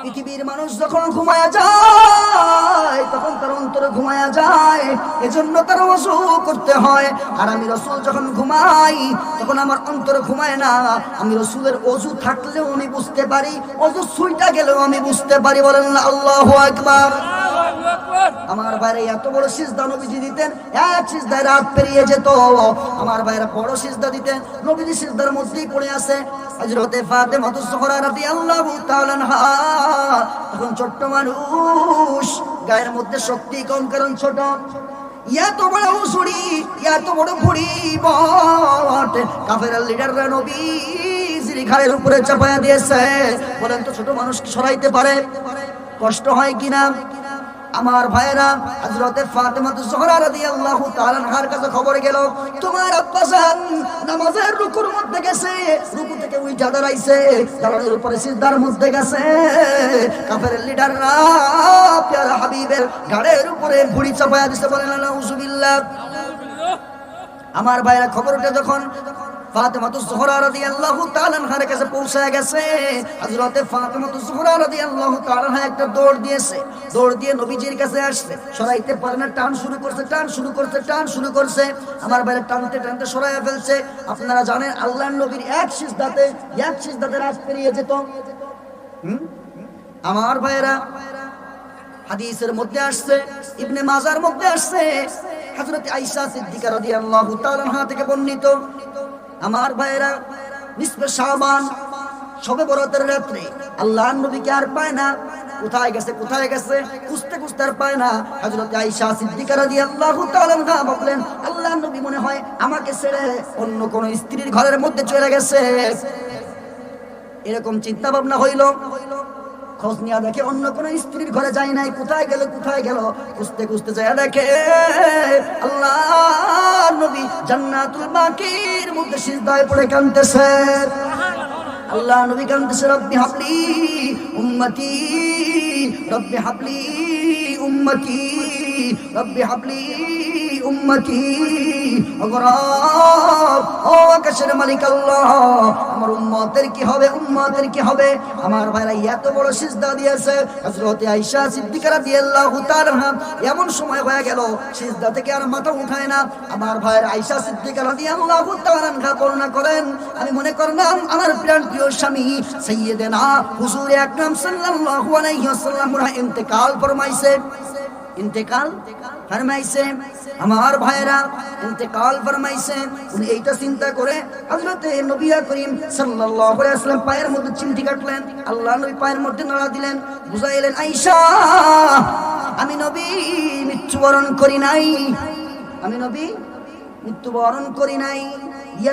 পৃথিবীর মানুষ যখন ঘুমায়া যায় তখন তার অন্তরে ঘুমায়া যায়, এজন্য তার ওযু করতে হয়। আর আমি রাসূল যখন ঘুমাই তখন আমার অন্তরে ঘুমায় না। আমি রাসূলের ওযু থাকলেও আমি বুঝতে পারি, ওযু ছুঁইটা গেলেও আমি বুঝতে পারি। বলেন না আল্লাহু আকবার। আমার বাইরে এত বড় সিজদা নবীজি দিতেন, এক সিজদায় রাত পেরিয়ে যেত। আমার বাইরে বড় সিজদা দিতেন, নবীজি সিজদার মধ্যেই পড়ে আছে। হযরতে ফাতেমা জোহরা রাদিয়াল্লাহু তাআলা আনহা তখন ছোট্ট মানুষ, গায়ের মধ্যে শক্তি কম, কারণ ছোট। এত বড় হুজুরি, এত বড় ভুড়ি বট কাফেরের লিডাররা নবীজির ঘাড়ের উপরে চাপায়া দিয়েছে। বলেন তো ছোট মানুষ কি সরাইতে পারে? কষ্ট হয় কিনা? আমার ভাইরা, হযরতে ফাতেমা জোহরা রাদিয়াল্লাহু তাআলা আনহার কাছে খবর গেল, তোমার আব্বা জান নামাজের রুকুর মধ্যে গেছে, রুকু থেকে উঠা দাঁড়াইছে, দাঁড়ানোর উপরে সিজদার মধ্যে গেছে। কাফেরের লিডাররা প্যারা হাবিবের ঘাড়ের উপরে ভুঁড়ি চাপায়া দিতে। বলেন নাউজুবিল্লাহ। আমার ভাইরা, খবরটা যখন ফাতেমা জোহরা রাদিয়াল্লাহু তাআলা আনহার কাছে পৌঁছে গেছে, হযরতে ফাতেমা জোহরা রাদিয়াল্লাহু তাআলা আনহা একটা দৌড় দিয়েছে, দৌড় দিয়ে নবীজির কাছে আসছে। সরাইতে পারে না, টান শুরু করছে, টান শুরু করছে, টান শুরু করছে। আমার বাইরে টানতে টানতে সরাইয়া ফেলছে। আপনারা জানেন আল্লাহর নবীর এক সিজদাতে রাত পেরিয়ে যেত। আমার ভাইরা, হাদিসের মধ্যে আসছে, ইবনে মাজার মধ্যে আসছে, হযরত আয়েশা সিদ্দিকা রাদিয়াল্লাহু তাআলা আনহা থেকে বর্ণিত। আমার ভাইরা, নিসফে শাবান, শবে বরাতের রাত্রে আল্লাহর নবীকে আর পায় না। কোথায় গেছে খুঁজতে খুঁজতে আর পায় না। হযরত আয়েশা সিদ্দিকা রাদিয়াল্লাহু তাআলা আনহা বললেন, আল্লাহর নবী মনে হয় আমাকে ছেড়ে অন্য কোন স্ত্রীর ঘরের মধ্যে চলে গেছে। এরকম চিন্তা ভাবনা হইল। খোঁজ নিয়ে দেখে অন্য কোন স্ত্রীর ঘরে যায় নাই। কোথায় গেল খুঁজতে খুঁজতে যায় দেখে আল্লাহর নবী জান্নাতুল বাকির মধ্যে সিজদায় পড়ে কাঁদতেছে। আল্লাহ নবী কাঁদতেছে, রব্বি হাবলি উম্মতি, রব্বি হাবলি উম্মতি, রব্বি হাবলি উম্মতি। ও আকাশের মালিক আল্লাহ, আমার উম্মতের কি হবে, উম্মতের কি হবে? আমার ভাইরা এত বড় সিজদা দিয়েছে। হযরতে আয়েশা সিদ্দিকা রাদিয়াল্লাহু তাআলা আনহা এমন সময় হয়ে গেল সিজদা থেকে আর মাথা উঠায় না। আমার ভাইরা আয়েশা সিদ্দিকা রাদিয়াল্লাহু তাআলা আনহা বর্ণনা করেন, আমি মনে করলাম আমার প্রিয় স্বামী সাইয়্যিদানা হুজুর আকরাম সাল্লাল্লাহু আলাইহি ওয়াসাল্লাম ইন্তেকাল ফরমাইছে। আমার ভাইরা ইন্তেকাল ফরমাইছে। উনি এইটা চিন্তা করে হযরতে নবী করিম সাল্লাল্লাহু আলাইহি ওয়াসাল্লাম পায়ের মধ্যে চিমটি কাটলেন। আল্লাহ নবী পায়ের মধ্যে নাড়া দিলেন, বুঝাইলেন, আয়েশা আমি নবী মৃত্যুবরণ করি নাই, আমি নবী মৃত্যুবরণ করি নাই।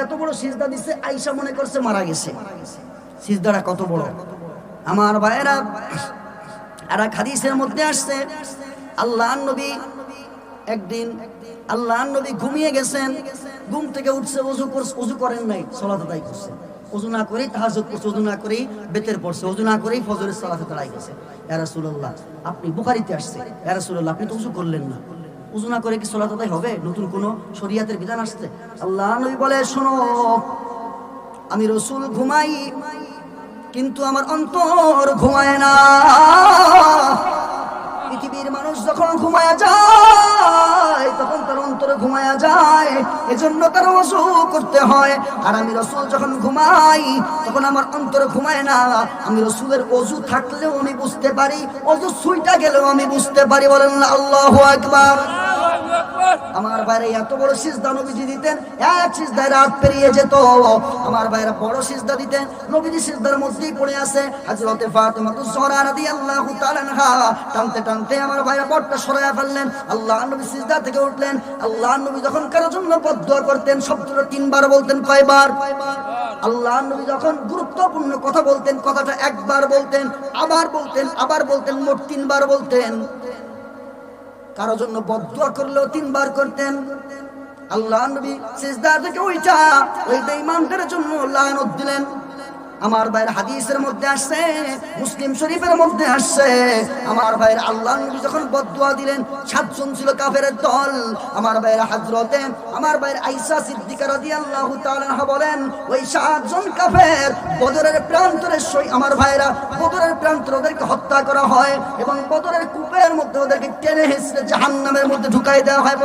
এত বড় সিজদা দিছে, আয়েশা মনে করছে মারা গেছে। সিজদাটা কত বড়! আমার ভাইরা, আর এক হাদিসের মধ্যে আসছে, আল্লাহর নবী একদিন ঘুমিয়ে গেছেন, ঘুম থেকে উঠছে, ওযু করেন নাই, সালাত আদায় করছে। ওযু না করেই তাহাজ্জুদ করছে, ওযু না করেই বেতের পড়ছে, ওযু না করেই ফজরের সালাতে দাঁড়াই গেছে। ইয়া রাসূলুল্লাহ, আপনি বুখারীতে আসছে, ইয়া রাসূলুল্লাহ আপনি তো ওযু করলেন না, ওযু না করে কি সালাত আদায় হবে? নতুন কোন শরীয়তের বিধান আসছে? আল্লাহর নবী বলে, শোনো, আমি রাসূল ঘুমাই কিন্তু আমার অন্তর ঘুমায় না। পৃথিবীর মানুষ যখন ঘুমায়া যায় তখন তার অন্তরে ঘুমায়া যায়, এজন্য তার ওযু করতে হয়। আর আমি রাসূল যখন ঘুমাই তখন আমার অন্তরে ঘুমায় না। আমি রাসূলের ওযু থাকলেও আমি বুঝতে পারি, ওযু ছুঁইটা গেলেও আমি বুঝতে পারি। বলেন না আল্লাহু আকবার। আমার বাইরে এত বড় সিজদা নবীজি দিতেন, এক সিজদায় রাত পেরিয়ে যেত। আমার বাইরে বড় সিজদা দিতেন, নবীজি সিজদার মধ্যেই পড়ে আছে। হযরতে ফাতেমা জোহরা রাদিয়াল্লাহু তাআলা আনহা টানতে টানতে আমার বাইরে বটটা সরায়া ফেললেন। আল্লাহর নবী সিজদা থেকে উঠলেন। আল্লাহর নবী যখন কারো জন্য বদদুয়া করতেন শব্দটা 3 বার বলতেন। কয়বার? আল্লাহর নবী যখন গুরুত্বপূর্ণ কথা বলতেন কথাটা একবার বলতেন, আবার বলতেন, মোট 3 বার বলতেন। কারো জন্য বদদুয়া করলেও 3 বার করতেন। আল্লাহর নবী সিজদা থেকে উঠা ওই বেঈমানদের জন্য লানত দিলেন। আমার ভাইয়ের হাদিসের মধ্যে আসছে, মুসলিম শরীফের মধ্যে আসছে, আমার ভাইয়ের আল্লাহ নবী যখন বদদুয়া দিলেন, 7 জন ছিল কাফেরের দল। আমার ভাইয়ের হযরতে আমার ভাইয়ের আয়েশা সিদ্দিকা রাদিয়াল্লাহু তাআলা আনহা বলেন, ওই 7 জন কাফের বদরের প্রান্তরে আমার ভাইরা বদরের প্রান্তরে ওদেরকে হত্যা করা হয় এবং বদরের কূপের মধ্যে ওদেরকে টেনে হেঁচড়ে জাহান্নামের মধ্যে ঢুকাই দেওয়া হয়।